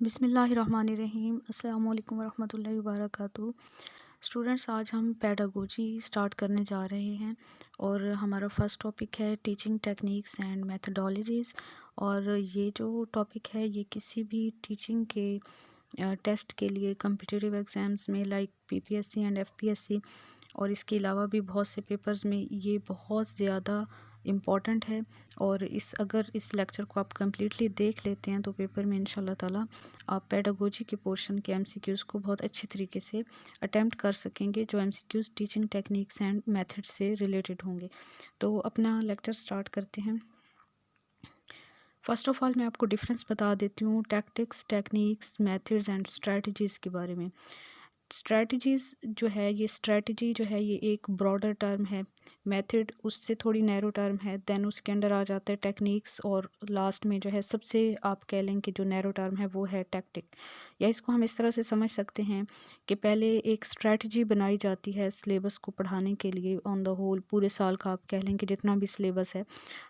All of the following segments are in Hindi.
बिस्मिल्लाहिर्रहमानिर्रहीम। अस्सलाम वालेकुम वरहमतुल्लाहि वबरकातुहू। स्टूडेंट्स, आज हम पेडागोजी स्टार्ट करने जा रहे हैं और हमारा फर्स्ट टॉपिक है टीचिंग टेक्निक्स एंड मेथडोलॉजीज़। और ये जो टॉपिक है ये किसी भी टीचिंग के टेस्ट के लिए कम्पिटिटिव एग्ज़ाम्स में लाइक पीपीएससी एंड एफपीएससी और इसके अलावा भी बहुत से पेपर्स में ये बहुत ज़्यादा इम्पॉर्टेंट है। और अगर इस लेक्चर को आप कम्प्लीटली देख लेते हैं तो पेपर में इंशाल्लाह ताला आप पेडागोजी के पोर्शन के एमसीक्यूज़ को बहुत अच्छी तरीके से अटेम्प्ट कर सकेंगे, जो MCQs teaching techniques and method से रिलेटेड होंगे। तो अपना लेक्चर स्टार्ट करते हैं। फ़र्स्ट ऑफ़ ऑल मैं आपको डिफरेंस बता देती हूँ tactics, techniques, methods and strategies के बारे में। स्ट्रेटजीज़ जो है ये स्ट्रेटजी जो है ये एक ब्रॉडर टर्म है, मेथड उससे थोड़ी नैरो टर्म है, देन उसके अंडर आ जाता है टेक्निक्स और लास्ट में जो है सबसे आप कह लें कि जो नैरो टर्म है वो है टैक्टिक। या इसको हम इस तरह से समझ सकते हैं कि पहले एक स्ट्रेटजी बनाई जाती है सिलेबस को पढ़ाने के लिए, ऑन द होल पूरे साल का आप कह लें कि जितना भी सिलेबस है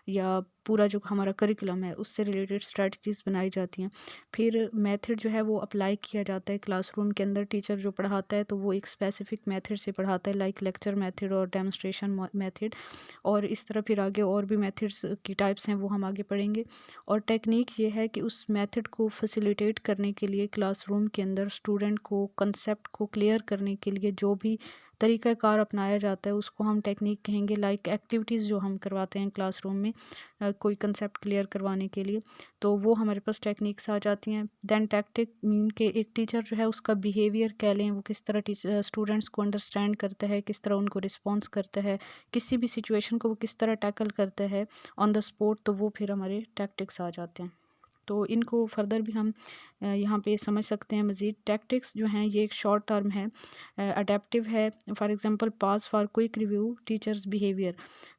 या पूरा जो हमारा करिकुलम है उससे रिलेटेड स्ट्रेटजीज़ बनाई जाती हैं। फिर मेथड जो है वो अप्लाई किया जाता है क्लासरूम के अंदर। टीचर जो पढ़ाता है तो वो एक स्पेसिफिक मेथड से पढ़ाता है, लाइक लेक्चर मेथड और डेमोस्ट्रेशन मेथड। और इस तरह फिर आगे और भी मेथड्स की टाइप्स हैं वो हम आगे पढ़ेंगे। और टेक्निक ये है कि उस मेथड को फैसिलिटेट करने के लिए क्लासरूम के अंदर स्टूडेंट को कंसेप्ट को क्लियर करने के लिए जो भी तरीक़ाकार अपनाया जाता है उसको हम टेक्निक कहेंगे। लाइक एक्टिविटीज़ जो हम करवाते हैं क्लासरूम में कोई कंसेप्ट क्लियर करवाने के लिए, तो वो हमारे पास टेक्निक्स आ जाती हैं। देन टैक्टिक मीन के एक टीचर जो है उसका बिहेवियर कह लें, वो किस तरह स्टूडेंट्स को अंडरस्टैंड करता है, किस तरह उनको रिस्पॉन्स करता है, किसी भी सिचुएशन को वो किस तरह टैकल करता है ऑन द स्पॉट, तो वो फिर हमारे टैक्टिक्स आ जाते हैं। तो इनको फर्दर भी हम यहाँ पे समझ सकते हैं मज़ीद। टैक्टिक्स जो हैं ये एक शॉर्ट टर्म है, अडेप्टिव है। For example pass for quick review teachers behaviour.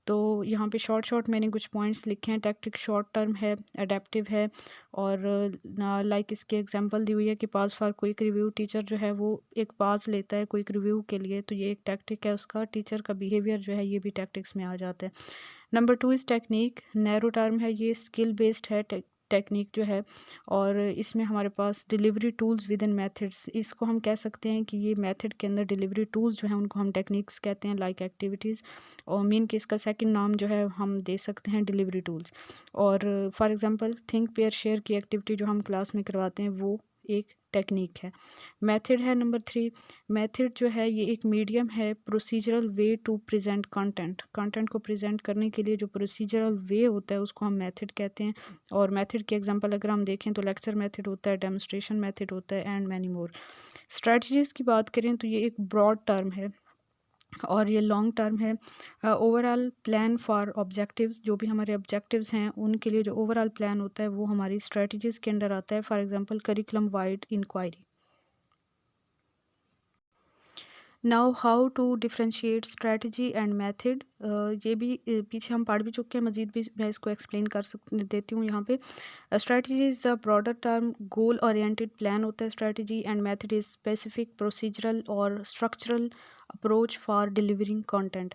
तो यहाँ पे शॉर्ट मैंने कुछ पॉइंट्स लिखे हैं। टैक्टिक शॉर्ट टर्म है, अडेप्टिव है और लाइक इसके एग्जांपल दी हुई है कि पास फॉर क्विक रिव्यू, टीचर जो है वो एक पास लेता है क्विक रिव्यू के लिए, तो ये एक टैक्टिक है उसका। टीचर का बिहेवियर जो है ये भी टैक्टिक्स में आ जाता है। Number 2 is technique, narrow term है, ये स्किल बेस्ड है टेक्निक जो है। और इसमें हमारे पास delivery tools with in methods, इसको हम कह सकते हैं कि ये मेथड के अंदर डिलीवरी टूल्स जो हैं उनको हम टेक्निक्स कहते हैं, लाइक एक्टिविटीज़। और मीन कि इसका सेकंड नाम जो है हम दे सकते हैं डिलीवरी टूल्स। और for example think pair share की एक्टिविटी जो हम क्लास में करवाते हैं वो एक टेक्निक है। मेथड है नंबर 3। मेथड जो है ये एक मीडियम है, procedural way to present content को प्रेजेंट करने के लिए जो प्रोसीजरल वे होता है उसको हम मेथड कहते हैं। और मेथड के एग्जांपल अगर हम देखें तो लेक्चर मेथड होता है, डेमोस्ट्रेशन मेथड होता है एंड मैनी मोर। स्ट्रेटजीज़ की बात करें तो ये एक ब्रॉड टर्म है और ये लॉन्ग टर्म है। ओवरऑल प्लान फॉर ऑब्जेक्टिव्स, जो भी हमारे ऑब्जेक्टिव्स हैं उनके लिए जो ओवरऑल प्लान होता है वो हमारी स्ट्रेटजीज़ के अंडर आता है। For example curriculum wide inquiry. Now how to differentiate strategy and method, ये भी पीछे हम पढ़ भी चुके हैं, मज़ीद भी मैं इसको एक्सप्लेन कर देती हूँ यहाँ पे। Strategy is a broader term, goal oriented plan होता है strategy, and method is specific procedural और structural approach for delivering content.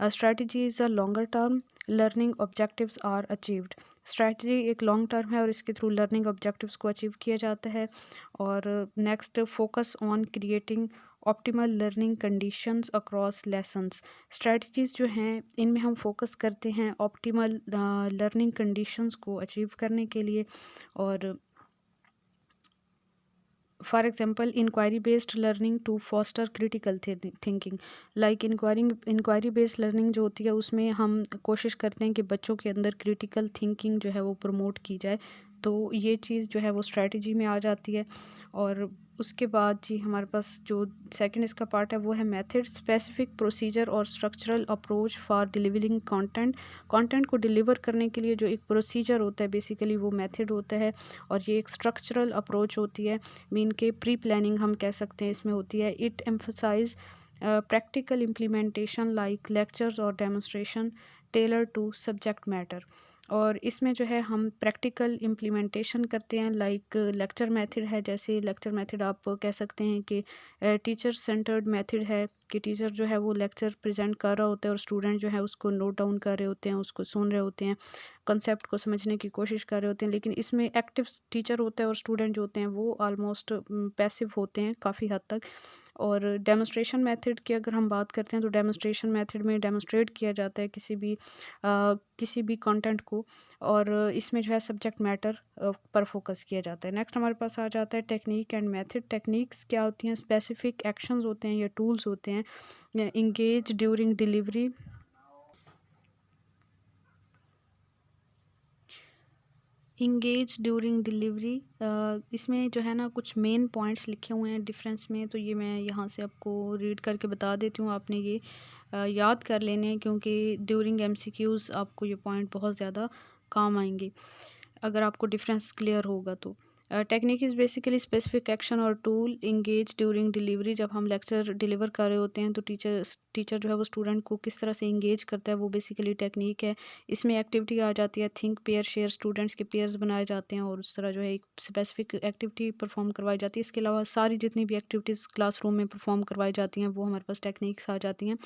Strategy is a longer term, learning objectives are achieved. Strategy एक लॉन्ग टर्म है और इसके थ्रू लर्निंग ऑब्जेक्टिव्स को अचीव किया जाता है। और next, focus on creating optimal learning conditions across lessons. Strategies जो हैं इनमें हम फोकस करते हैं ऑप्टिमल लर्निंग कंडीशंस को अचीव करने के लिए। और for example inquiry based learning to foster critical thinking. Like inquiry based learning जो होती है उसमें हम कोशिश करते हैं कि बच्चों के अंदर क्रिटिकल थिंकिंग जो है वो प्रमोट की जाए, तो ये चीज़ जो है वो स्ट्रेटजी में आ जाती है। और उसके बाद जी हमारे पास जो सेकंड इसका पार्ट है वो है मेथड, स्पेसिफिक प्रोसीजर और structural approach for delivering content को डिलीवर करने के लिए जो एक प्रोसीजर होता है बेसिकली वो मेथड होता है। और ये एक स्ट्रक्चरल अप्रोच होती है, मीन के प्री प्लानिंग हम कह सकते हैं इसमें होती है। It emphasise practical implementation like lectures और demonstration tailor to subject matter. और इसमें जो है हम प्रैक्टिकल इम्प्लीमेंटेशन करते हैं, लाइक लेक्चर मेथड है, जैसे लेक्चर मेथड आप कह सकते हैं कि टीचर सेंटर्ड मेथड है कि टीचर जो है वो लेक्चर प्रेजेंट कर रहा होता है और स्टूडेंट जो है उसको नोट डाउन कर रहे होते हैं, उसको सुन रहे होते हैं, कंसेप्ट को समझने की कोशिश कर रहे होते हैं। लेकिन इसमें एक्टिव टीचर होता है और स्टूडेंट जो होते हैं वो ऑलमोस्ट पैसिव होते हैं काफ़ी हद तक। और डेमोस्ट्रेशन मेथड की अगर हम बात करते हैं तो डेमोस्ट्रेशन मेथड में डेमोस्ट्रेट किया जाता है किसी भी कंटेंट को, और इसमें जो है सब्जेक्ट मैटर पर फोकस किया जाता है। नेक्स्ट हमारे पास आ जाता है टेक्निक एंड मेथड। टेक्निक्स क्या होती हैं? स्पेसिफिक एक्शंस होते हैं या टूल्स होते हैं। Engage during delivery, engage during delivery, इसमें जो है ना कुछ मेन पॉइंट्स लिखे हुए हैं डिफरेंस में, तो ये मैं यहाँ से आपको रीड करके बता देती हूँ। आपने ये याद कर लेने हैं क्योंकि ड्यूरिंग एमसीक्यूज़ आपको ये पॉइंट बहुत ज़्यादा काम आएंगे अगर आपको डिफरेंस क्लियर होगा तो। Technique is basically specific action और टूल इंगेज ड्यूरिंग डिलीवरी। जब हम लेक्चर डिलीवर कर रहे होते हैं तो टीचर जो है वो स्टूडेंट को किस तरह से इंगेज करता है, वो बेसिकली टेक्निक है। इसमें एक्टिविटी आ जाती है, थिंक पेयर शेयर, स्टूडेंट्स के पेयर्स बनाए जाते हैं और उस तरह जो है एक स्पेसिफिक एक्टिविटी परफॉर्म करवाई जाती है। इसके अलावा सारी जितनी भी एक्टिविटीज़ क्लासरूम में परफॉर्म करवाई जाती हैं वो हमारे पास टेक्निक्स आ जाती हैं।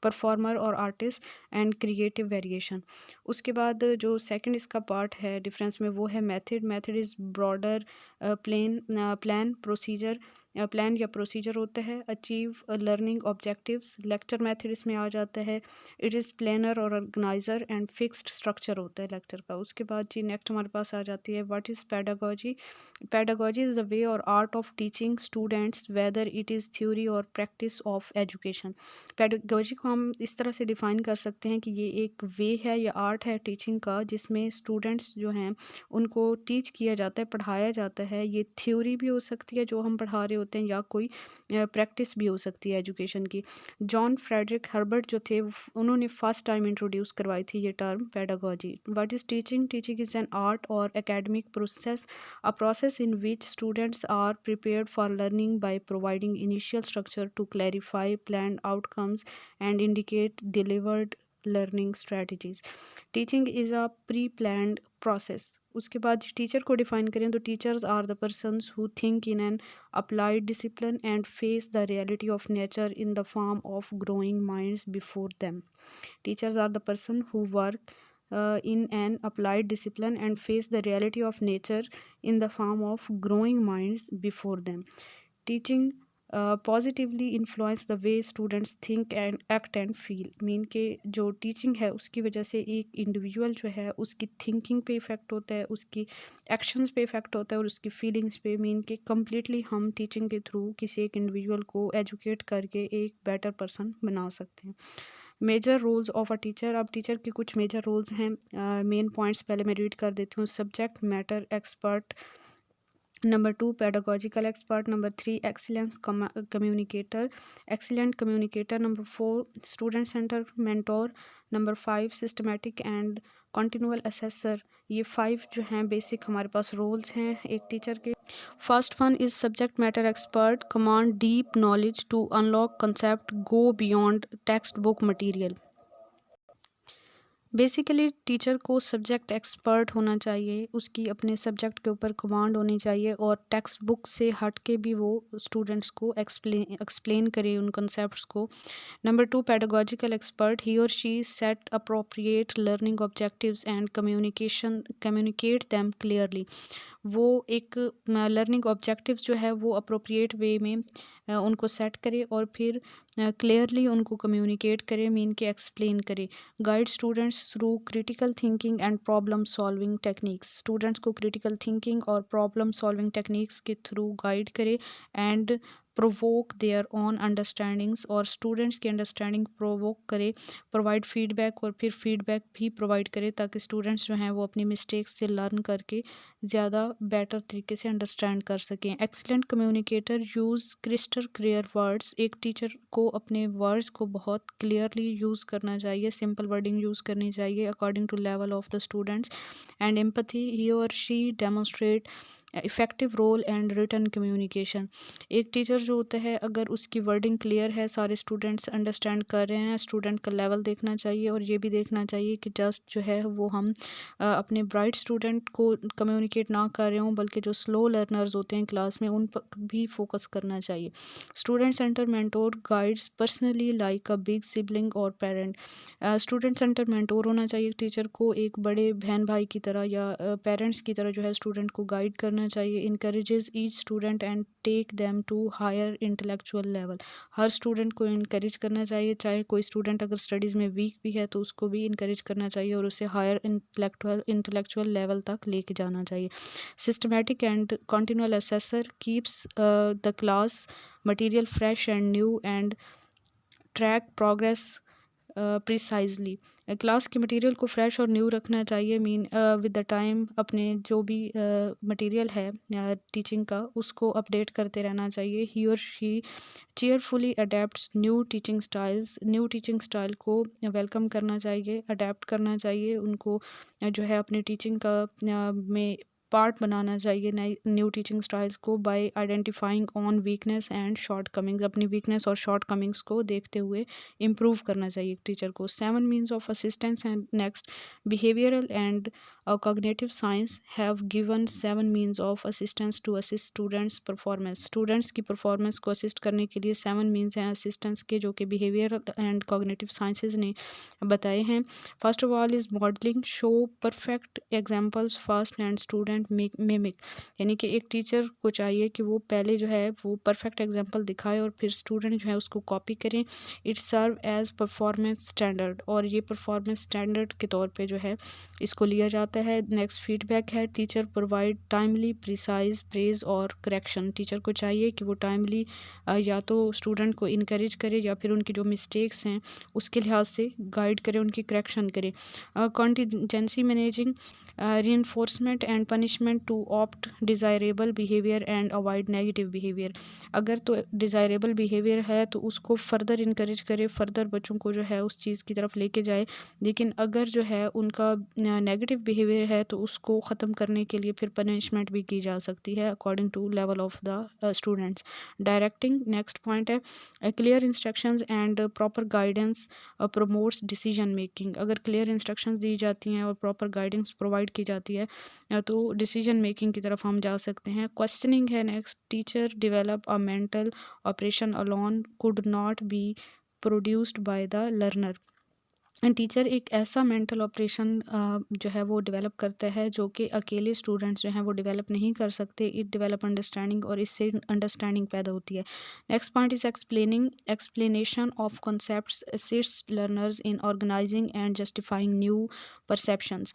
परफॉर्मर और आर्टिस्ट एंड क्रिएटिव वेरिएशन। उसके बाद जो सेकंड इसका पार्ट है डिफरेंस में वो है method. Method is broader plan procedure, plan या प्रोसीजर होता है। Achieve learning objectives, lecture method इसमें आ जाता है। इट इज़ प्लानर और ऑर्गेनाइजर एंड फिक्स्ड स्ट्रक्चर होता है लेक्चर का। उसके बाद जी नेक्स्ट हमारे पास आ जाती है what is pedagogy. Pedagogy is the way और art of teaching students whether it is theory और प्रैक्टिस ऑफ एजुकेशन। पेडागोजी को हम इस तरह से डिफ़ाइन कर सकते हैं कि ये एक वे है या आर्ट है टीचिंग का जिसमें स्टूडेंट्स जो हैं उनको टीच किया जाता है, पढ़ाया जाता है। ये थ्योरी भी हो सकती है जो हम पढ़ा रहे होते हैं या कोई प्रैक्टिस भी हो सकती है एजुकेशन की। जॉन फ्रेडरिक हर्बर्ट जो थे उन्होंने फर्स्ट टाइम इंट्रोड्यूस करवाई थी ये term pedagogy. What is teaching? Teaching is an art और academic process, a process in which students are prepared for learning by providing initial structure to clarify planned outcomes and indicate delivered learning strategies. Teaching is a pre-planned process. उसके बाद टीचर को डिफाइन करें तो teachers are the persons who think in an applied discipline and face the reality of nature in the form of growing minds before them. Teachers are the person who work in an applied discipline and face the reality of nature in the form of growing minds before them. Teaching positively influence the way students think and act and feel. Mean के जो टीचिंग है उसकी वजह से एक इंडिविजुअल जो है उसकी थिंकिंग पे इफ़ेक्ट होता है, उसकी एक्शंस पे इफ़ेक्ट होता है और उसकी फीलिंग्स पे। मीन के कम्प्लीटली हम टीचिंग के थ्रू किसी एक इंडिविजुअल को एजुकेट करके एक बेटर पर्सन बना सकते हैं। Major roles of a teacher. अब टीचर के कुछ मेजर रोल्स हैं, मेन पॉइंट्स पहले मैं रीड कर देती हूँ। Subject matter expert, number 2 pedagogical expert, number 3 excellence communicator, excellent communicator, number 4 student center mentor, number 5 systematic and continual assessor। ये 5 जो हैं बेसिक हमारे पास रोल्स हैं एक टीचर के। First one is subject matter expert, command deep knowledge to unlock concept, go beyond text book material. Basically teacher को सब्जेक्ट एक्सपर्ट होना चाहिए, उसकी अपने सब्जेक्ट के ऊपर कमांड होनी चाहिए और टेक्स्ट बुक से हट के भी वो स्टूडेंट्स को एक्सप्लेन करे उन कंसेप्ट्स को। नंबर 2 पेडागोजिकल एक्सपर्ट, ही और she said appropriate learning objectives and communicate them clearly. वो एक लर्निंग ऑब्जेक्टिव्स जो है वो अप्रोप्रिएट वे में उनको सेट करे और फिर क्लियरली उनको कम्युनिकेट करे, मीन के एक्सप्लेन करे। Guide students through critical thinking and problem solving techniques. Students को क्रिटिकल थिंकिंग और प्रॉब्लम सॉल्विंग टेक्निक्स के थ्रू गाइड करे and provoke their own understandings, और स्टूडेंट्स की अंडरस्टैंडिंग प्रोवोक करे। प्रोवाइड फीडबैक, और फिर फीडबैक भी प्रोवाइड करे ताकि स्टूडेंट्स जो हैं वो अपनी मिस्टेक्स से लर्न करके ज़्यादा बेटर तरीके से अंडरस्टैंड कर सकें। Excellent communicator, use crystal clear words. एक टीचर को अपने वर्ड्स को बहुत क्लियरली यूज़ करना चाहिए, सिंपल वर्डिंग यूज़ करनी चाहिए according to level of the students. And empathy, he और she demonstrate effective oral and written communication. एक टीचर जो होता है, अगर उसकी वर्डिंग क्लियर है, सारे स्टूडेंट्स अंडरस्टैंड कर रहे हैं, स्टूडेंट का लेवल देखना चाहिए और ये भी देखना चाहिए कि जस्ट जो है वो हम अपने ब्राइट स्टूडेंट को कम्युनिकेट ना कर रहे हों, बल्कि जो स्लो लर्नर्स होते हैं क्लास में उन पर भी फोकस करना चाहिए। Student centre mentor guides personally like a big sibling और पेरेंट। स्टूडेंट सेंटर मेंटोर होना चाहिए टीचर को, एक बड़े बहन भाई की तरह या पेरेंट्स की तरह जो है स्टूडेंट को गाइड करना चाहिए। Encourages each student and take them to higher intellectual level. हर स्टूडेंट को इनकरेज करना चाहिए, चाहे कोई स्टूडेंट अगर स्टडीज़ में वीक भी है तो उसको भी इनकरेज करना चाहिए और उसे हायर इंटेलेक्चुअल लेवल तक लेके जाना चाहिए। Systematic and continual assessor keeps the class material fresh and new and track progress precisely. Class के मटेरियल को फ्रेश और न्यू रखना चाहिए, मीन विद द टाइम अपने जो भी मटेरियल है टीचिंग का उसको अपडेट करते रहना चाहिए। ही और she cheerfully adapts new teaching styles. New teaching style को वेलकम करना चाहिए, अडेप्ट करना चाहिए, उनको जो है अपनी टीचिंग का में पार्ट बनाना चाहिए नई न्यू टीचिंग स्टाइल्स को, by identifying on weakness and shortcomings. अपनी वीकनेस और शॉर्ट कमिंग्स को देखते हुए इम्प्रूव करना चाहिए टीचर को। 7 means of assistance and next behavioural and cognitive science have given 7 means of assistance to assist students performance. Students की परफॉर्मेंस को असिस्ट करने के लिए 7 मीन्स हैं असिस्टेंस के, जो कि बिहेवियरल एंड कॉग्निटिव साइंसेज ने बताए हैं। First of all is modelling, show perfect examples fast and student mimic. यानी कि एक टीचर को चाहिए कि वो पहले जो है वो परफेक्ट एग्जाम्पल दिखाए और फिर स्टूडेंट जो है उसको कॉपी करें। It serve as performance standard, और ये परफॉर्मेंस स्टैंडर्ड के तौर पे जो है इसको लिया जाता है। नेक्स्ट फीडबैक है, teacher provide timely precise praise और करेक्शन। टीचर को चाहिए कि वो टाइमली या तो स्टूडेंट को इनकरेज करे या फिर उनकी जो मिस्टेक्स हैं उसके लिहाज से गाइड करे, उनकी करेक्शन करे। Contingency managing, reinforcement and punishment to opt desirable behaviour and avoid negative behaviour. अगर तो डिज़ायरेबल बिहेवियर है तो उसको फर्दर इनकरेज करे, फर्दर बच्चों को जो है उस चीज़ की तरफ लेके जाए, लेकिन अगर जो है उनका नेगेटिव बिहेवियर है तो उसको ख़त्म करने के लिए फिर पनिशमेंट भी की जा सकती है according to level of the students. Directing, next point है clear instructions and proper guidance promotes decision making. अगर क्लियर इंस्ट्रक्शंस दी जाती हैं और प्रॉपर गाइडेंस प्रोवाइड की जाती है तो डिसीजन मेकिंग की तरफ हम जा सकते हैं। क्वेश्चनिंग है next, teacher develop a mental operation alone could not be produced by the learner. Teacher एक ऐसा मेंटल ऑपरेशन जो है वो डेवलप करता है जो कि अकेले स्टूडेंट्स जो हैं वो डेवलप नहीं कर सकते। इट डेवलप अंडरस्टैंडिंग, और इससे अंडरस्टैंडिंग पैदा होती है। Next point is explaining, explanation of concepts assists learners in organising and justifying new perceptions.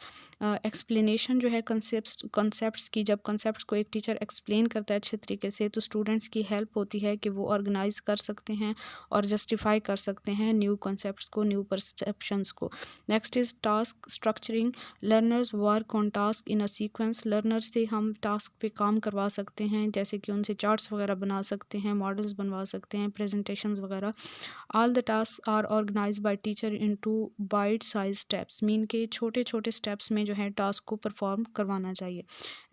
Explanation जो है कॉन्सेप्ट्स की, जब कॉन्सेप्ट्स को एक टीचर एक्सप्लेन करता है अच्छे तरीके से तो स्टूडेंट्स की हेल्प होती है कि वो ऑर्गेनाइज कर सकते हैं और जस्टिफाई कर सकते हैं न्यू कॉन्सेप्ट्स को, न्यू परसेप्शंस को। Next is task structuring, learners work on task in a sequence. Learner से हम टास्क पे काम करवा सकते हैं, जैसे कि उनसे चार्ट्स वगैरह बना सकते हैं, मॉडल्स बनवा सकते हैं, प्रेजेंटेशंस वगैरह। All the task are organise by teacher into bite size steps, mean के छोटे छोटे स्टेप्स में जो है टास्क को परफॉर्म करवाना चाहिए।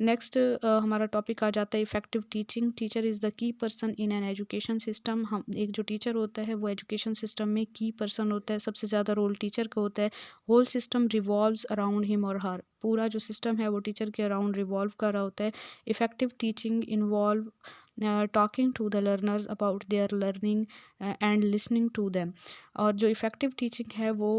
नेक्स्ट हमारा टॉपिक आ जाता है effective teaching. Teacher is the key person in an education system. हम एक जो टीचर होता है वो एजुकेशन सिस्टम में की पर्सन होता है, सबसे ज़्यादा रोल टीचर का होता है। Whole system revolves around him और हर, पूरा जो सिस्टम है वो टीचर के अराउंड रिवॉल्व कर रहा होता है। Effective teaching involve talking to the learners about their learning and listening to them. और जो इफ़ेक्टिव टीचिंग है वो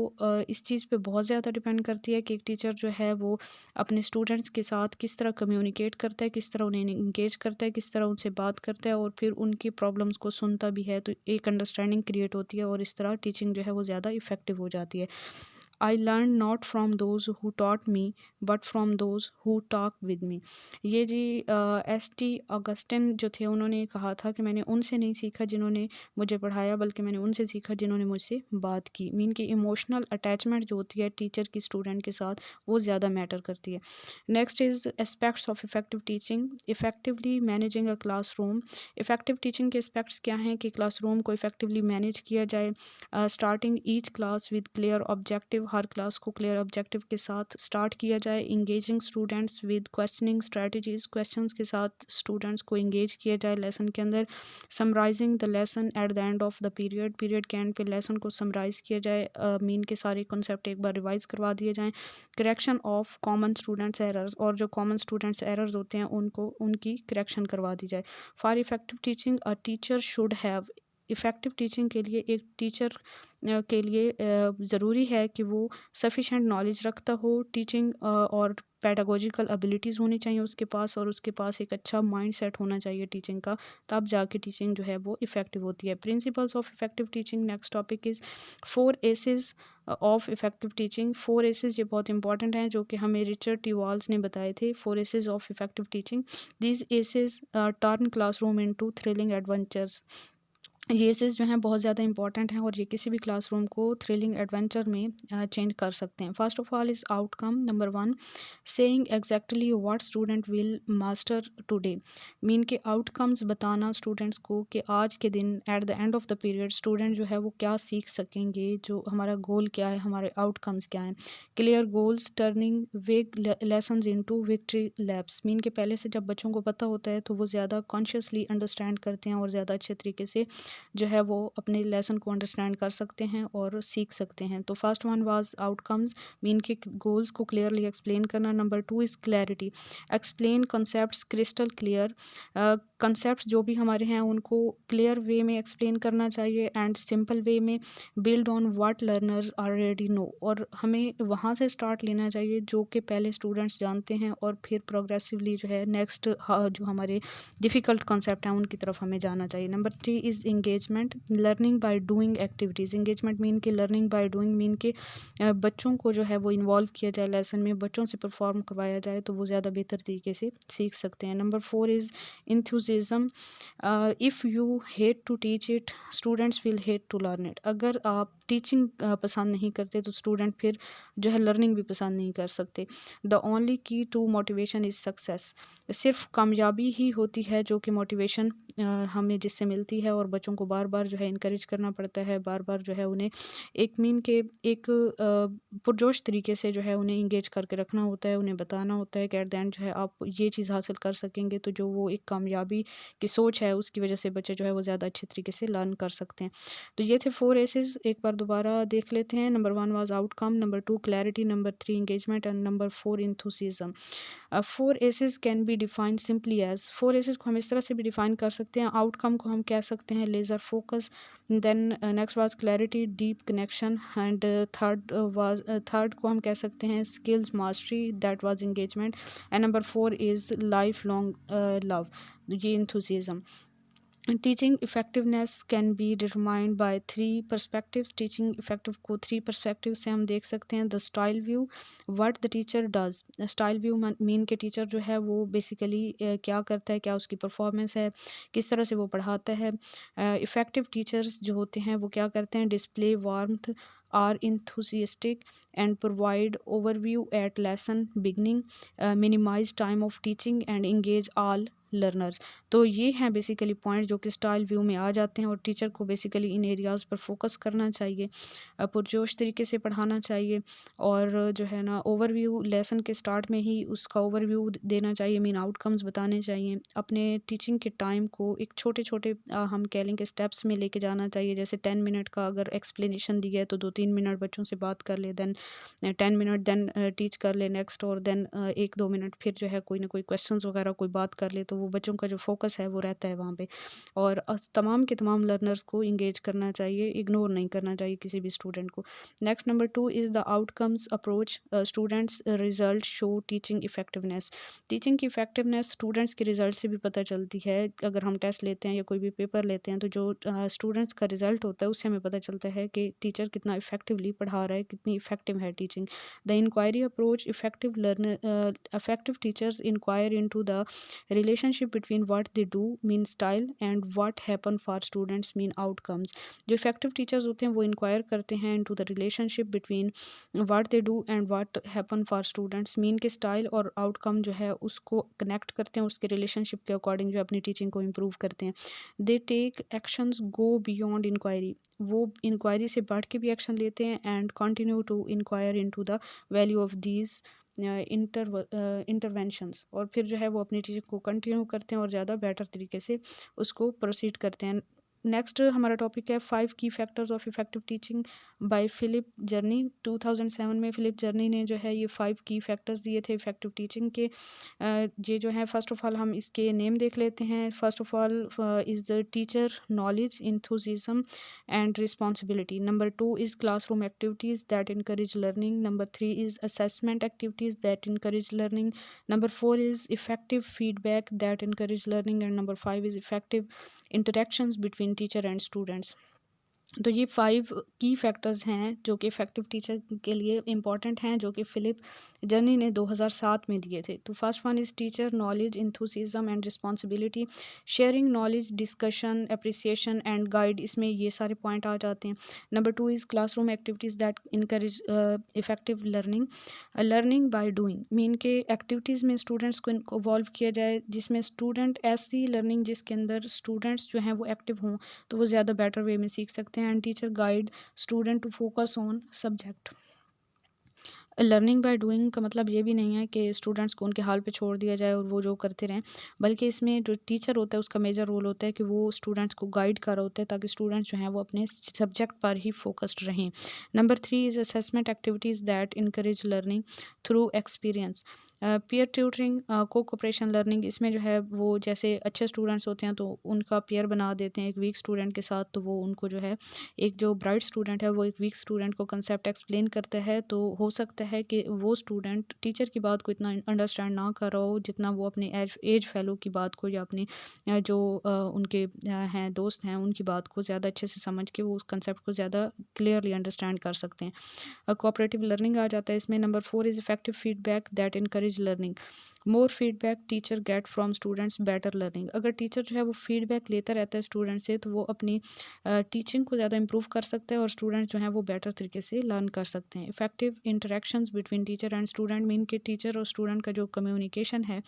इस चीज़ पे बहुत ज़्यादा डिपेंड करती है कि एक टीचर जो है वो अपने स्टूडेंट्स के साथ किस तरह कम्युनिकेट करता है, किस तरह उन्हें इंगेज करता है, किस तरह उनसे बात करता है और फिर उनकी प्रॉब्लम्स को सुनता भी है, तो एक अंडरस्टैंडिंग क्रिएट होती है और इस तरह टीचिंग जो है वो ज़्यादा इफ़ेक्टिव हो जाती है। I learn not from those who taught me but from those who talk with me. ये जी एस.टी. ऑगस्टिन जो थे उन्होंने कहा था कि मैंने उनसे नहीं सीखा जिन्होंने मुझे पढ़ाया, बल्कि मैंने उनसे सीखा जिन्होंने मुझसे बात की। मीन कि इमोशनल अटैचमेंट जो होती है टीचर की स्टूडेंट के साथ वो ज़्यादा मैटर करती है। Next is aspects of effective teaching, effectively managing a classroom. Effective teaching के एस्पेक्ट्स क्या हैं कि क्लासरूम को इफ़ेक्टिवली मैनेज किया जाए। Starting each class with clear objective, her class को क्लियर ऑब्जेक्टिव के साथ स्टार्ट किया जाए। Engaging students with questioning strategies, questions के साथ स्टूडेंट्स को इंगेज किया जाए लेसन के अंदर। Summarising the lesson at the end of the period, period के एंड पे लेसन को समराइज़ किया जाए, मीन के सारे कॉन्सेप्ट एक बार रिवाइज करवा दिए जाएँ। Correction of common students errors, और जो कॉमन स्टूडेंट्स एरर्स होते हैं उनको उनकी करेक्शन करवा दी जाए। For effective teaching a teacher should have, effective teaching के लिए एक टीचर के लिए ज़रूरी है कि वो सफिशेंट नॉलेज रखता हो, टीचिंग और पेडागोजिकल एबिलिटीज़ होनी चाहिए उसके पास, और उसके पास एक अच्छा माइंड सेट होना चाहिए टीचिंग का, तब जाके टीचिंग जो है वो इफ़ेक्टिव होती है। Principles of effective teaching, next topic is 4 aces of effective teaching. 4 aces ये बहुत इंपॉर्टेंट हैं जो कि हमें रिचर्ड टी वाल्स ने बताए थे। 4 aces of effective teaching, these aces turn classroom into thrilling adventures. ये एसेस जो हैं बहुत ज़्यादा इंपॉर्टेंट हैं और ये किसी भी क्लासरूम को थ्रिलिंग एडवेंचर में चेंज कर सकते हैं। First of all is outcome, number 1 saying exactly what student will master today, mean के आउटकम्स बताना स्टूडेंट्स को कि आज के दिन eight the end of the period student जो है वो क्या सीख सकेंगे, जो हमारा गोल क्या है, हमारे आउटकम्स क्या हैं। क्लियर गोल्स, टर्निंग वेग lessons into victory lapse, mean के पहले से जब बच्चों को पता होता है तो वो ज़्यादा कॉन्शियसली अंडरस्टैंड करते हैं और ज़्यादा अच्छे तरीके से जो है वो अपने लेसन को अंडरस्टैंड कर सकते हैं और सीख सकते हैं। तो first one was outcomes, mean के गोल्स को क्लियरली एक्सप्लेन करना। Number 2 is clarity, explain concepts crystal clear, concepts जो भी हमारे हैं उनको क्लियर वे में एक्सप्लेन करना चाहिए एंड सिंपल वे में, build on what learners already know, और हमें वहाँ से स्टार्ट लेना चाहिए जो कि पहले स्टूडेंट्स जानते हैं और फिर प्रोग्रेसिवली जो है नेक्स्ट जो हमारे डिफ़िकल्ट कॉन्सेप्ट हैं उनकी तरफ हमें जाना चाहिए। Number 3 is engagement, learning by doing activities. Engagement mean के लर्निंग बाय डूइंग, मीन के बच्चों को जो है वो इन्वॉल्व किया जाए लेसन में, बच्चों से परफॉर्म करवाया जाए तो वो ज़्यादा बेहतर तरीके से सीख सकते हैं। Number 4 is enthusiasm, if you hate to teach it students will hate to learn it, अगर आप टीचिंग पसंद नहीं करते तो स्टूडेंट फिर जो है लर्निंग भी पसंद नहीं कर सकते। द ओनली की टू मोटिवेशन इज़ सक्सेस, सिर्फ कामयाबी ही होती है जो कि मोटिवेशन हमें जिससे मिलती है, और बच्चों को बार बार जो है इनकरेज करना पड़ता है, बार बार जो है उन्हें एक मीन के एक पुरजोश तरीके से जो है उन्हें इंगेज करके रखना होता है, उन्हें बताना होता है कि एट द एंड जो है आप ये चीज़ हासिल कर सकेंगे, तो जो वो एक कामयाबी की सोच है उसकी वजह से बच्चे जो है वो ज़्यादा अच्छे तरीके से लर्न कर सकते हैं। तो ये थे 4 एसेस, एक बार दोबारा देख लेते हैं। Number 1 was outcome, number 2 clarity, number 3 engagement and number 4 enthusiasm. 4 aces can be defined simply as, 4 aces को हम इस तरह से भी डिफाइन कर सकते हैं। आउटकम को हम कह सकते हैं laser focus, then next was clarity, deep connection, and third को हम कह सकते हैं skills mastery, that was engagement, and number 4 is lifelong love, ये enthusiasm. Teaching effectiveness can be determined by 3 perspectives, teaching effective को 3 पर्सपेक्टिव से हम देख सकते हैं। The style view, what the teacher does, style view mean के टीचर जो है वो बेसिकली क्या करता है, क्या उसकी परफॉर्मेंस है, किस तरह से वो पढ़ाता है। इफ़ेक्टिव टीचर्स जो होते हैं वो क्या करते हैं, display warmth, are enthusiastic and provide overview at lesson beginning, minimise time of teaching and engage all learners. तो ये हैं बेसिकली पॉइंट जो कि स्टाइल व्यू में आ जाते हैं, और टीचर को बेसिकली इन एरियाज़ पर फोकस करना चाहिए, पुरजोश तरीके से पढ़ाना चाहिए, और जो है ना ओवरव्यू लेसन के स्टार्ट में ही उसका ओवरव्यू देना चाहिए, मीन आउटकम्स बताने चाहिए। अपने टीचिंग के टाइम को एक छोटे छोटे हम कह लें कि स्टेप्स में लेके जाना चाहिए, जैसे 10 मिनट का अगर एक्सप्लेनेशन दिया है तो 2-3 मिनट बच्चों से बात कर ले, देन 10 मिनट देन टीच कर ले नेक्स्ट, और देन 1-2 मिनट फिर जो है कोई ना कोई क्वेश्चंस वगैरह कोई बात कर ले, तो वो बच्चों का जो फोकस है वो रहता है वहाँ पे, और तमाम के तमाम लर्नर्स को इंगेज करना चाहिए, इग्नोर नहीं करना चाहिए किसी भी स्टूडेंट को। Next number 2 is the outcomes approach, students result show teaching effectiveness, teaching की इफेक्टिवनेस स्टूडेंट्स के रिजल्ट से भी पता चलती है। अगर हम टेस्ट लेते हैं या कोई भी पेपर लेते हैं तो जो स्टूडेंट्स का रिजल्ट होता है उससे हमें पता चलता है कि टीचर कितना इफेक्टिवली पढ़ा रहा है, कितनी इफेक्टिव है teaching. The inquiry approach, effective teachers inquire into the relation relationship between what they do mean style and what happen for students mean outcomes. जो इफेक्टिव टीचर्स होते हैं वो इंक्वायर करते हैं into the relationship between what they do and what happen for students, mean के स्टाइल और आउटकम जो है उसको कनेक्ट करते हैं, उसके रिलेशनशिप के अकॉर्डिंग जो अपनी टीचिंग को इम्प्रूव करते हैं। They take actions go beyond inquiry, वो इंक्वायरी से बढ़ के भी एक्शन लेते हैं and continue to inquire into the value of these interventions, और फिर जो है वो अपनी टीचिंग को कंटिन्यू करते हैं और ज़्यादा बेटर तरीके से उसको प्रोसीड करते हैं। नेक्स्ट हमारा टॉपिक है 5 key factors of effective teaching by Philip Journey. 2007 में फिलिप जर्नी ने जो है ये 5 की फैक्टर्स दिए थे इफेक्टिव टीचिंग के। ये जो है फर्स्ट ऑफ ऑल हम इसके नेम देख लेते हैं। First of all is the teacher knowledge, enthusiasm and responsibility. Number 2 is classroom activities that encourage learning. Number 3 is assessment activities that encourage learning. Number 4 is effective feedback that encourage learning, and number 5 is effective interactions between teacher and students. तो ये 5 की फैक्टर्स हैं जो कि इफ़ेक्टिव टीचर के लिए इम्पॉर्टेंट हैं, जो कि फिलिप जर्नी ने 2007 में दिए थे। तो first one is teacher knowledge, enthusiasm and responsibility. Sharing knowledge, discussion, appreciation and guide, इसमें ये सारे पॉइंट आ जाते हैं। Number 2 is classroom activities that encourage effective learning. Learning by doing, mean के एक्टिविटीज़ में स्टूडेंट्स को इन्वॉल्व किया जाए जिसमें स्टूडेंट ऐसी लर्निंग जिसके अंदर स्टूडेंट्स जो हैं वो एक्टिव हों, तो वो ज़्यादा बेटर वे में सीख सकते हैं। And teacher guide student to focus on subject. Learning by doing का मतलब ये भी नहीं है कि स्टूडेंट्स को उनके हाल पे छोड़ दिया जाए और वो जो करते रहें, बल्कि इसमें जो टीचर होता है उसका मेजर रोल होता है कि वो स्टूडेंट्स को गाइड कर रहा होता है ताकि स्टूडेंट्स जो हैं वो अपने सब्जेक्ट पर ही फोकस्ड रहें। Number 3 is assessment activities that encourage learning through experience. Peer tutoring, cooperation learning, इसमें जो है वो जैसे अच्छे स्टूडेंट्स होते हैं तो उनका पेयर बना देते हैं एक वीक स्टूडेंट के साथ, तो वो उनको जो है एक जो ब्राइट स्टूडेंट है वो एक वीक स्टूडेंट को कंसेप्ट एक्सप्लेन करता है, तो हो सकता है कि वो स्टूडेंट टीचर की बात को इतना अंडरस्टैंड ना कर रहा हो जितना वो अपने एज फेलो की बात को या अपने जो उनके हैं दोस्त हैं उनकी बात को ज़्यादा अच्छे से समझ के वो उस कंसेप्ट को ज़्यादा क्लियरली अंडरस्टैंड कर सकते हैं। कोऑपरेटिव लर्निंग आ जाता है इसमें। Number 4 is effective feedback that encourage learning. More feedback teacher get from students better learning. अगर टीचर जो है वो फीडबैक लेता रहता है स्टूडेंट से तो वो अपनी टीचिंग को ज़्यादा इम्प्रूव कर सकते हैं और स्टूडेंट जो हैं वो बेटर तरीके से लर्न कर सकते हैं। Effective interactions between teacher and student, mean के टीचर और स्टूडेंट का जो कम्युनिकेशन है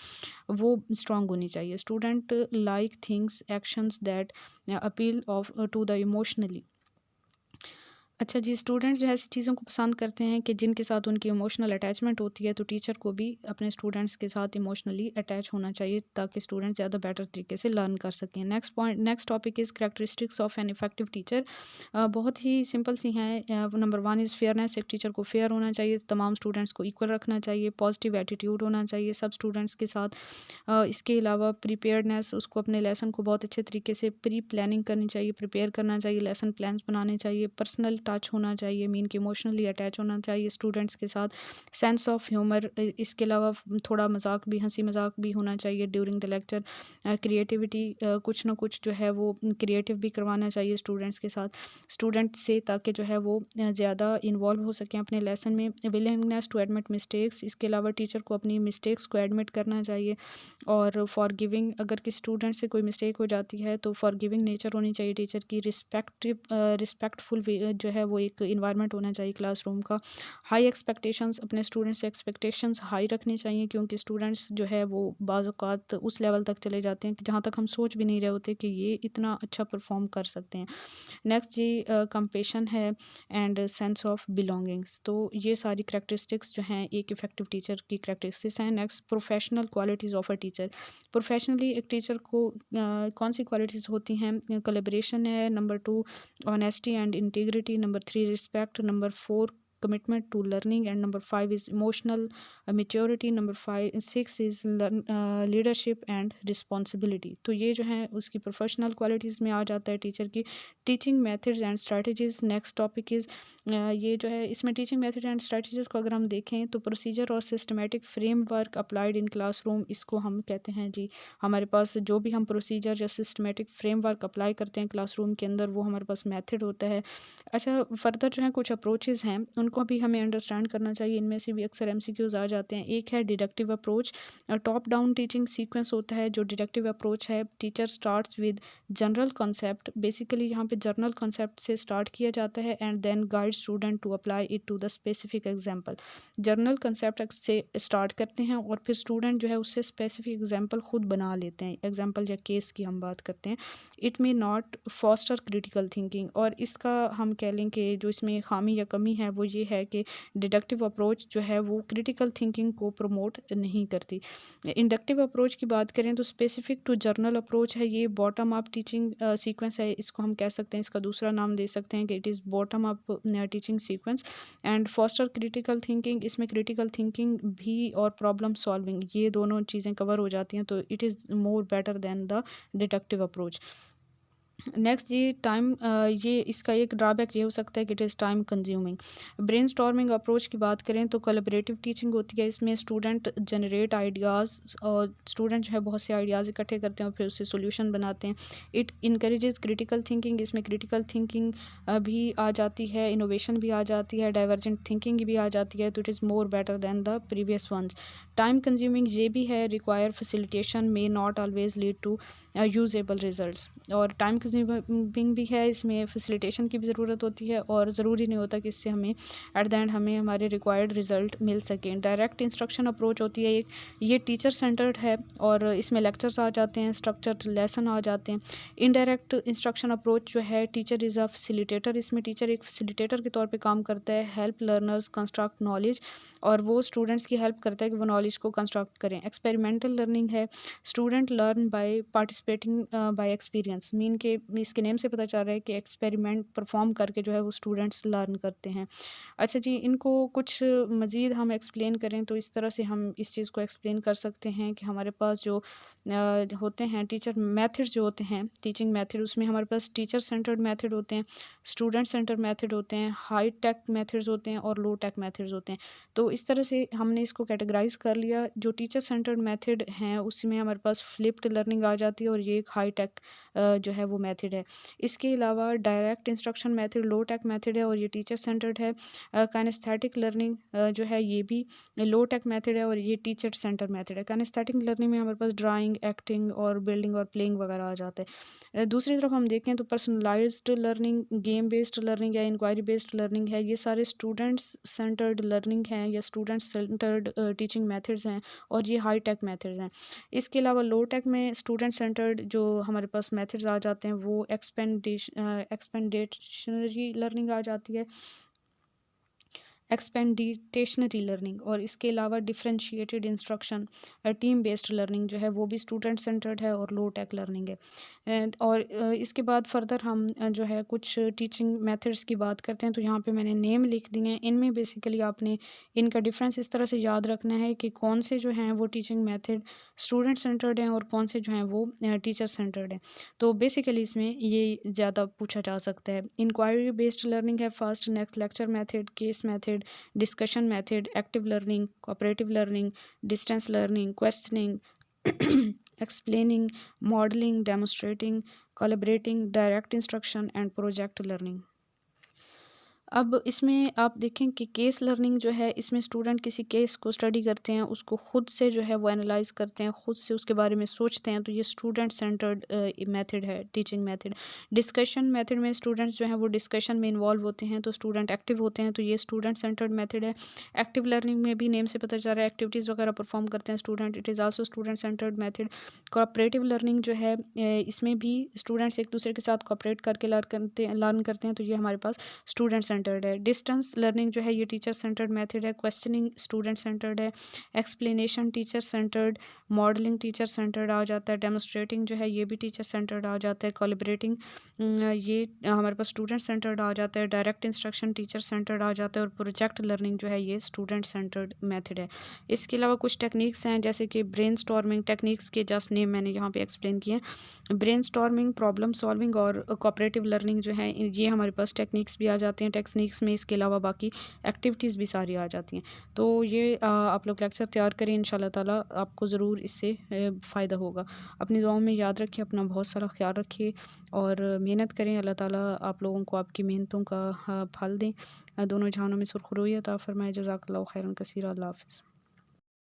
वो स्ट्रॉन्ग होनी चाहिए। Student like things actions that appeal of to the emotionally. अच्छा जी, स्टूडेंट्स जो है ऐसी चीज़ों को पसंद करते हैं कि जिनके साथ उनकी इमोशनल अटैचमेंट होती है, तो टीचर को भी अपने स्टूडेंट्स के साथ इमोशनली अटैच होना चाहिए ताकि स्टूडेंट ज़्यादा बेटर तरीके से लर्न कर सकें। Next topic is characteristics of an effective teacher. बहुत ही सिंपल सी हैं। नंबर 1 इज़ फेयरनेस, एक टीचर को फेयर होना चाहिए, तमाम स्टूडेंट्स को इक्वल रखना चाहिए, पॉजिटिव एटीट्यूड होना चाहिए सब स्टूडेंट्स के साथ। इसके अलावा प्रिपेयर्डनेस, उसको अपने लेसन को बहुत अच्छे तरीके से प्री प्लानिंग करनी चाहिए, प्रिपेयर करना चाहिए, लेसन प्लान्स बनाने चाहिए, पर्सनल टच होना चाहिए, मीन कि इमोशनली अटैच होना चाहिए स्टूडेंट्स के साथ, सेंस ऑफ ह्यूमर, इसके अलावा थोड़ा मजाक भी, हंसी मजाक भी होना चाहिए ड्यूरिंग द लेक्चर। क्रिएटिविटी, कुछ ना कुछ जो है वो क्रिएटिव भी करवाना चाहिए स्टूडेंट्स के साथ स्टूडेंट से, ताकि जो है वो ज़्यादा इन्वॉल्व हो सकें अपने लेसन में। विलिंगनेस टू एडमिट मिस्टेक्स, इसके अलावा टीचर को अपनी मिस्टेक्स को एडमिट करना चाहिए और फॉर गिविंग, अगर किसी स्टूडेंट से कोई मिस्टेक हो जाती है तो फॉर गिविंग नेचर होनी चाहिए टीचर की। रिस्पेक्टफुल जो है वो एक इन्वायरमेंट होना चाहिए क्लासरूम का। हाई एक्सपेक्टेशंस, अपने स्टूडेंट्स से एक्सपेक्टेशंस हाई रखनी चाहिए क्योंकि स्टूडेंट्स जो है वो बाज़ औक़ात उस लेवल तक चले जाते हैं कि जहाँ तक हम सोच भी नहीं रहे होते कि ये इतना अच्छा परफॉर्म कर सकते हैं। नेक्स्ट जी कंपेशन है एंड सेंस ऑफ बिलोंगिंग्स। तो ये सारी करैक्टरिस्टिक्स जो हैं एक इफ़ेक्टिव टीचर की करैक्टरिस्टिक्स हैं। Next professional qualities of a teacher. Professionally एक टीचर को कौन सी क्वालिटीज़ होती हैं? कोलैबोरेशन है, number 2 honesty and integrity, number 3 respect, number 4 commitment to learning, and number 5 is emotional maturity, number 6 is leadership and responsibility। तो ये जो है उसकी प्रोफेशनल क्वालिटीज़ में आ जाता है टीचर की। Teaching methods and strategies, next topic is ये जो है इसमें टीचिंग मेथड एंड स्ट्रेटजीज़ को अगर हम देखें तो प्रोसीजर और systematic framework applied in classroom, इसको हम कहते हैं जी। हमारे पास जो भी हम प्रोसीजर या सिस्टमेटिक फ्रेमवर्क अप्लाई करते हैं क्लासरूम के अंदर वो हमारे पास मेथड होता है। अच्छा, फर्दर जो है कुछ अप्रोचेज़ हैं उनको भी हमें अंडरस्टैंड करना चाहिए। इनमें से भी अक्सर एमसीक्यूज आ जाते हैं। एक है deductive approach, top down teaching sequence होता है। जो डिडक्टिव अप्रोच है, teacher starts with general concept, basically यहाँ पे जनरल कॉन्सेप्ट से स्टार्ट किया जाता है and then guide student to apply it to the specific example. General concept से स्टार्ट करते हैं और फिर स्टूडेंट जो है उससे स्पेसिफिक एग्जाम्पल खुद बना लेते हैं। एग्जाम्पल या केस की हम बात करते हैं। It may not foster critical thinking, और इसका हम कह लें कि जो इसमें खामी या कमी है वो ये है कि डिडक्टिव अप्रोच जो है वो क्रिटिकल थिंकिंग को प्रमोट नहीं करती। इंडक्टिव अप्रोच की बात करें तो स्पेसिफिक टू जर्नल अप्रोच है। ये बॉटम अप टीचिंग सीक्वेंस है, इसको हम कह सकते हैं, इसका दूसरा नाम दे सकते हैं कि it is bottom up teaching sequence and foster critical thinking. इसमें क्रिटिकल थिंकिंग भी और प्रॉब्लम सॉल्विंग, ये दोनों चीज़ें कवर हो जाती हैं, तो it is more better than the deductive approach. Next ये टाइम, ये इसका एक ड्रॉबैक ये हो सकता है कि it is time consuming. Brainstorming approach की बात करें तो कोलैबोरेटिव टीचिंग होती है। इसमें स्टूडेंट जनरेट आइडियाज़, और स्टूडेंट जो है बहुत से आइडियाज़ इकट्ठे करते हैं और फिर उससे सोल्यूशन बनाते हैं। इट इनकरेजेस क्रिटिकल थिंकिंग, इसमें क्रिटिकल थिंकिंग भी आ जाती है, इनोवेशन भी आ जाती है, डाइवर्जेंट थिंकिंग भी आ जाती है, तो it is more better than the previous ones. Time consuming ये भी है, require facilitation may not always lead to usable results, और टाइम कंज्यूमिंग भी है, इसमें फैसिलिटेशन की भी ज़रूरत होती है और ज़रूरी नहीं होता कि इससे हमें एट द एंड हमें हमारे रिक्वायर्ड रिज़ल्ट मिल सकें। डायरेक्ट इंस्ट्रक्शन अप्रोच होती है एक, ये टीचर सेंटर्ड है और इसमें लेक्चर्स आ जाते हैं, स्ट्रक्चर्ड लेसन आ जाते हैं। इनडायरेक्ट इंस्ट्रक्शन अप्रोच जो है, टीचर इज़ अ फैसिलिटेटर, इसमें टीचर एक फैसिलिटेटर के तौर पे काम करता है, हेल्प लर्नर्स कंस्ट्रक्ट नॉलेज, और वो स्टूडेंट्स की हेल्प करता है कि वो नॉलेज को कंस्ट्रक्ट करें। एक्सपेरिमेंटल लर्निंग है, student learn by participating bye experience, mean के इसके नेम से पता चल रहा है कि एक्सपेरिमेंट परफॉर्म करके जो है वो स्टूडेंट्स लर्न करते हैं। अच्छा जी, इनको कुछ मज़ीद हम एक्सप्लेन करें तो इस तरह से हम इस चीज़ को एक्सप्लेन कर सकते हैं कि हमारे पास जो होते हैं टीचर मेथड्स जो होते हैं, टीचिंग मेथड, उसमें हमारे पास टीचर सेंटर्ड मेथड होते हैं, स्टूडेंट सेंटर्ड मेथड होते हैं, हाई टेक मेथड्स होते हैं और लो टेक मेथड्स होते हैं। तो इस तरह से हमने इसको कैटेगराइज कर लिया। जो टीचर सेंटर्ड मेथड हैं उसमें हमारे पास फ्लिप्ड लर्निंग आ जाती है और ये एक हाई टेक जो है वो मेथड है। इसके अलावा डायरेक्ट इंस्ट्रक्शन मेथड लो टेक मेथड है और ये टीचर सेंटर्ड है। काइनेस्थेटिक लर्निंग जो है ये भी लो टेक मेथड है और ये टीचर सेंटर मेथड है। काइनेस्थेटिक लर्निंग में हमारे पास ड्राइंग, एक्टिंग और बिल्डिंग और प्लेइंग वगैरह आ जाता है। दूसरी तरफ हम देखें तो personalised learning, game based learning या इंक्वायरी बेस्ड लर्निंग है, ये सारे स्टूडेंट्स सेंटर्ड लर्निंग हैं या स्टूडेंट सेंटर्ड टीचिंग मेथड्स हैं और ये हाई टेक मेथड्स हैं। इसके अलावा लो टेक में स्टूडेंट सेंटर्ड जो हमारे पास मेथड्स आ जाते हैं वो एक्सपेंडेशनरी लर्निंग आ जाती है, एक्सपेंडिटेशनरी लर्निंग, और इसके अलावा differentiated instruction, team based learning जो है वो भी स्टूडेंट सेंटर्ड है और लो टेक लर्निंग है। और इसके बाद फर्दर हम जो है कुछ टीचिंग मेथड्स की बात करते हैं। तो यहाँ पे मैंने नेम लिख दिए हैं, इनमें बेसिकली आपने इनका डिफरेंस इस तरह से याद रखना है कि कौन से जो हैं वो टीचिंग मेथड स्टूडेंट सेंटर्ड हैं और कौन से जो हैं वो टीचर सेंटर्ड हैं। तो बेसिकली इसमें ये ज़्यादा पूछा जा सकता है। इंक्वायरी बेस्ड लर्निंग है first, next lecture method, case method, discussion method, active learning, cooperative learning, distance learning, questioning, explaining, modelling, demonstrating, collaborating, direct instruction and project learning. अब इसमें आप देखें कि केस लर्निंग जो है, इसमें स्टूडेंट किसी केस को स्टडी करते हैं, उसको खुद से जो है वो एनालाइज करते हैं, खुद से उसके बारे में सोचते हैं, तो ये स्टूडेंट सेंटर्ड मेथड है, टीचिंग मेथड। डिस्कशन मेथड में स्टूडेंट्स जो हैं वो डिस्कशन में इन्वॉल्व होते हैं, तो स्टूडेंट एक्टिव होते हैं, तो ये स्टूडेंट सेंटर्ड मेथड है। एक्टिव लर्निंग में भी नेम से पता चल रहा है एक्टिविटीज़ वगैरह परफॉर्म करते हैं student, it is also student centred method. Cooperative learning जो है इसमें भी स्टूडेंट्स एक दूसरे के साथ कोऑपरेट करके लर्न करते हैं, तो ये हमारे पास स्टूडेंट सेंटर्ड है। डिस्टेंस लर्निंग जो है ये टीचर सेंटर्ड मेथड है। क्वेश्चनिंग स्टूडेंट सेंटर्ड है। Explanation teacher centred, modelling teacher centred आ जाता है। डेमोस्ट्रेटिंग जो है ये भी टीचर सेंटर्ड आ जाता है। कोलैबोरेटिंग ये हमारे पास स्टूडेंट सेंटर्ड आ जाता है। डायरेक्ट इंस्ट्रक्शन टीचर सेंटर्ड आ जाता है और प्रोजेक्ट लर्निंग जो है ये स्टूडेंट सेंटर्ड मेथड है। इसके अलावा कुछ टेक्निक्स हैं जैसे कि ब्रेन स्टॉर्मिंग, टेक्निक्स के जस्ट नेम मैंने यहाँ पे एक्सप्लेन किए। ब्रेन स्टॉर्मिंग, प्रॉब्लम सॉल्विंग और कोऑपरेटिव लर्निंग जो है ये हमारे पास टेक्निक्स भी आ जाते हैं। टेक्निक्स में इसके अलावा बाकी एक्टिविटीज़ भी सारी आ जाती हैं। तो ये आप लोग लेक्चर तैयार करें, इंशाल्लाह ताला आपको ज़रूर इससे फ़ायदा होगा। अपनी दुआओं में याद रखें, अपना बहुत सारा ख्याल रखिए और मेहनत करें। अल्लाह ताला आप लोगों को आपकी मेहनतों का फल दें। दोनों जहानों में सुरखरुई अता फ़रमाए। जज़ाकल्लाहु खैरन कसीरा। अल्लाह हाफ़िज़।